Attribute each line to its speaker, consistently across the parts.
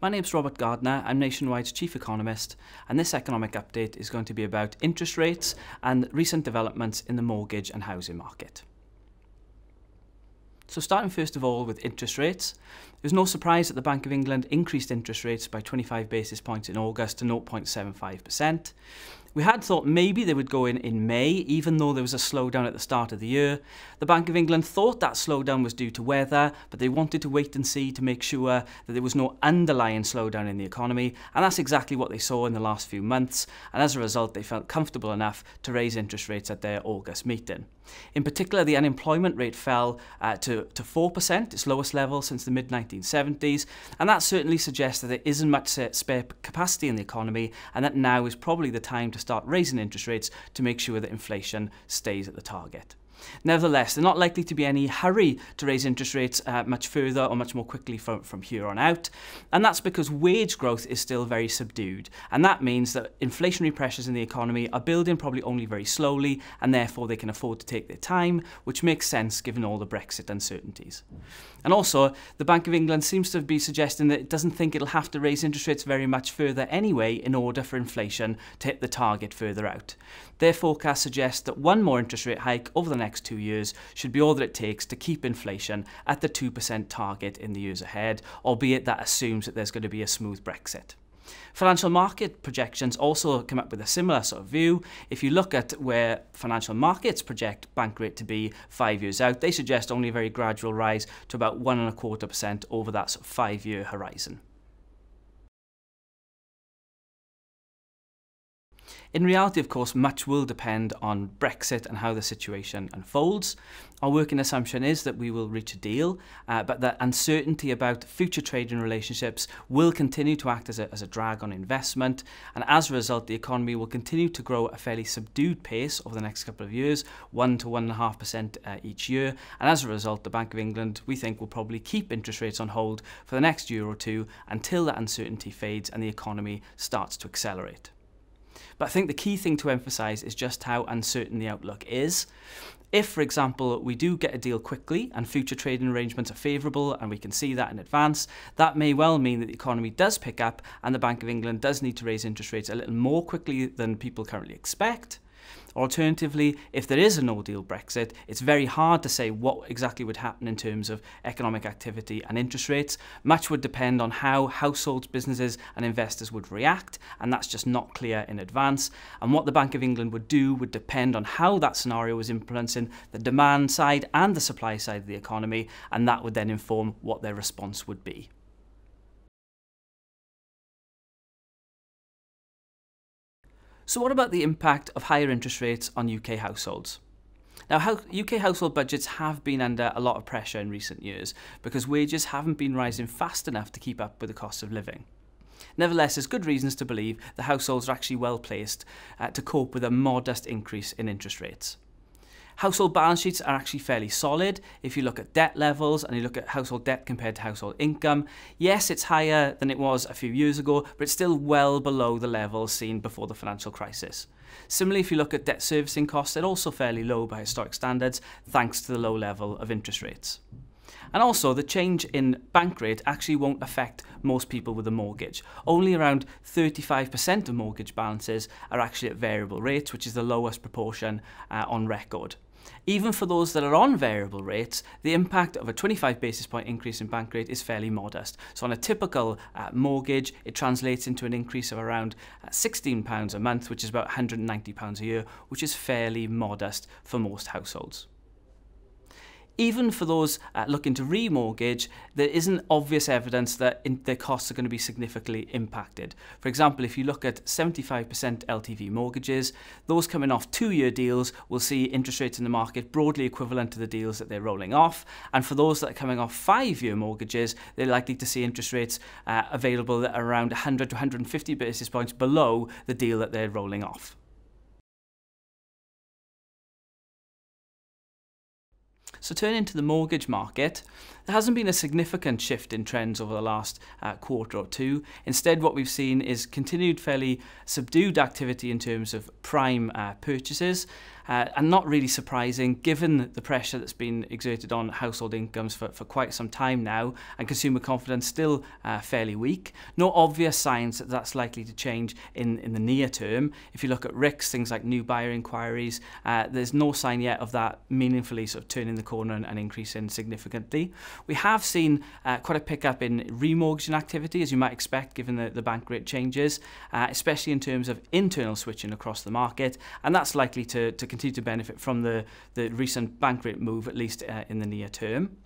Speaker 1: My name's Robert Gardner, I'm Nationwide's Chief Economist, and this economic update is going to be about interest rates and recent developments in the mortgage and housing market. So starting first of all with interest rates, it was no surprise that the Bank of England increased interest rates by 25 basis points in August to 0.75%. We had thought maybe they would go in May, even though there was a slowdown at the start of the year. The Bank of England thought that slowdown was due to weather, but they wanted to wait and see to make sure that there was no underlying slowdown in the economy, and that's exactly what they saw in the last few months, and as a result they felt comfortable enough to raise interest rates at their August meeting. In particular, the unemployment rate fell to 4%, its lowest level since the mid-1970s, and that certainly suggests that there isn't much spare capacity in the economy, and that now is probably the time to start raising interest rates to make sure that inflation stays at the target. Nevertheless, there's not likely to be any hurry to raise interest rates much further or much more quickly from here on out, and that's because wage growth is still very subdued, and that means that inflationary pressures in the economy are building probably only very slowly, and therefore they can afford to take their time, which makes sense given all the Brexit uncertainties. And also, the Bank of England seems to be suggesting that it doesn't think it'll have to raise interest rates very much further anyway in order for inflation to hit the target further out. Their forecast suggests that one more interest rate hike over the next 2 years should be all that it takes to keep inflation at the 2% target in the years ahead, albeit that assumes that there's going to be a smooth Brexit. Financial market projections also come up with a similar sort of view. If you look at where financial markets project bank rate to be 5 years out, they suggest only a very gradual rise to about 1.25% over that sort of 5-year horizon. In reality, of course, much will depend on Brexit and how the situation unfolds. Our working assumption is that we will reach a deal, but that uncertainty about future trading relationships will continue to act as a drag on investment, and as a result, the economy will continue to grow at a fairly subdued pace over the next couple of years, 1 to 1.5% each year, and as a result, the Bank of England, we think, will probably keep interest rates on hold for the next year or two until that uncertainty fades and the economy starts to accelerate. But I think the key thing to emphasise is just how uncertain the outlook is. If, for example, we do get a deal quickly and future trading arrangements are favourable and we can see that in advance, that may well mean that the economy does pick up and the Bank of England does need to raise interest rates a little more quickly than people currently expect. Alternatively, if there is a no-deal Brexit, it's very hard to say what exactly would happen in terms of economic activity and interest rates. Much would depend on how households, businesses and investors would react, and that's just not clear in advance. And what the Bank of England would do would depend on how that scenario was influencing the demand side and the supply side of the economy, and that would then inform what their response would be. So what about the impact of higher interest rates on UK households? Now, UK household budgets have been under a lot of pressure in recent years because wages haven't been rising fast enough to keep up with the cost of living. Nevertheless, there's good reasons to believe the households are actually well placed to cope with a modest increase in interest rates. Household balance sheets are actually fairly solid. If you look at debt levels and you look at household debt compared to household income, yes, it's higher than it was a few years ago, but it's still well below the levels seen before the financial crisis. Similarly, if you look at debt servicing costs, they're also fairly low by historic standards, thanks to the low level of interest rates. And also, the change in bank rate actually won't affect most people with a mortgage. Only around 35% of mortgage balances are actually at variable rates, which is the lowest proportion on record. Even for those that are on variable rates, the impact of a 25 basis point increase in bank rate is fairly modest. So on a typical mortgage, it translates into an increase of around £16 a month, which is about £190 a year, which is fairly modest for most households. Even for those looking to remortgage, there isn't obvious evidence that their costs are going to be significantly impacted. For example, if you look at 75% LTV mortgages, those coming off 2-year deals will see interest rates in the market broadly equivalent to the deals that they're rolling off. And for those that are coming off 5-year mortgages, they're likely to see interest rates available at around 100 to 150 basis points below the deal that they're rolling off. So turning to the mortgage market, there hasn't been a significant shift in trends over the last quarter or two. Instead, what we've seen is continued fairly subdued activity in terms of prime purchases, and not really surprising given the pressure that's been exerted on household incomes for quite some time now, and consumer confidence still fairly weak. No obvious signs that that's likely to change in the near term. If you look at RICS, things like new buyer inquiries, there's no sign yet of that meaningfully sort of turning the corner and increasing significantly. We have seen quite a pickup in remortgaging activity, as you might expect given the bank rate changes, especially in terms of internal switching across the market, and that's likely to continue to benefit from the recent bank rate move, at least in the near term.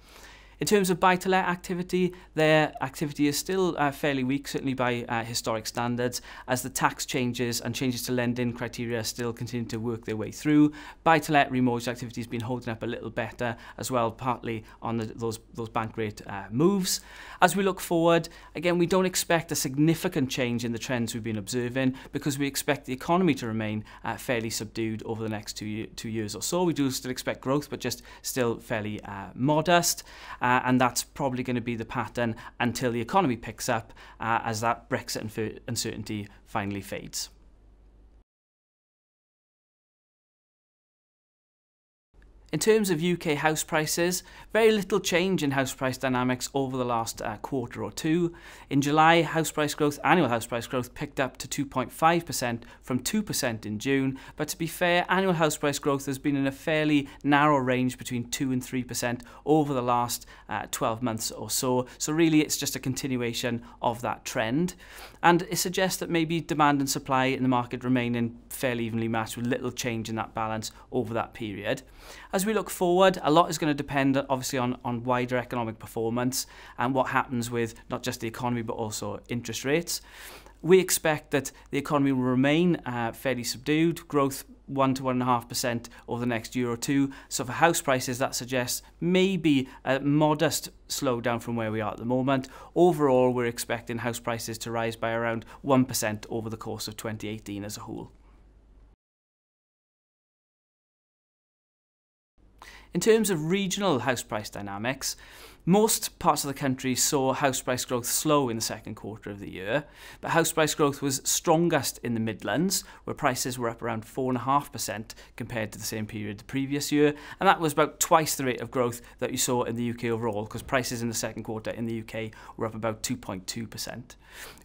Speaker 1: In terms of buy-to-let activity, their activity is still fairly weak, certainly by historic standards, as the tax changes and changes to lending criteria still continue to work their way through. Buy-to-let remortgage activity has been holding up a little better as well, partly on those bank rate moves. As we look forward, again, we don't expect a significant change in the trends we've been observing, because we expect the economy to remain fairly subdued over the next 2 years or so. We do still expect growth, but just still fairly modest. And that's probably going to be the pattern until the economy picks up as that Brexit uncertainty finally fades. In terms of UK house prices, very little change in house price dynamics over the last quarter or two. In July, annual house price growth picked up to 2.5% from 2% in June, but to be fair, annual house price growth has been in a fairly narrow range between 2 and 3% over the last 12 months or so. So really it's just a continuation of that trend. And it suggests that maybe demand and supply in the market remaining fairly evenly matched with little change in that balance over that period. As we look forward, a lot is going to depend obviously on wider economic performance and what happens with not just the economy but also interest rates. We expect that the economy will remain fairly subdued, growth 1 to 1.5% over the next year or two. So for house prices, that suggests maybe a modest slowdown from where we are at the moment. Overall, we're expecting house prices to rise by around 1% over the course of 2018 as a whole. In terms of regional house price dynamics, most parts of the country saw house price growth slow in the second quarter of the year, but house price growth was strongest in the Midlands, where prices were up around 4.5% compared to the same period the previous year, and that was about twice the rate of growth that you saw in the UK overall, because prices in the second quarter in the UK were up about 2.2%.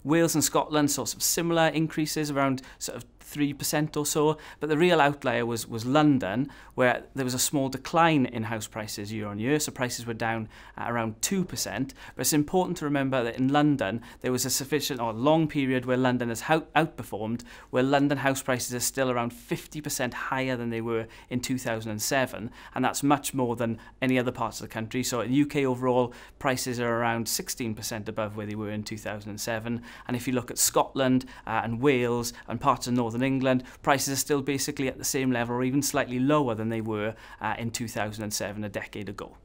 Speaker 1: Wales and Scotland saw some similar increases, around sort of 3% or so, but the real outlier was London, where there was a small decline in house prices year on year, so prices were down around 2%. But it's important to remember that in London there was a sufficient or long period where London has outperformed, where London house prices are still around 50% higher than they were in 2007, and that's much more than any other parts of the country. So in the UK overall, prices are around 16% above where they were in 2007, and if you look at Scotland and Wales and parts of Northern England, prices are still basically at the same level or even slightly lower than they were in 2007, a decade ago.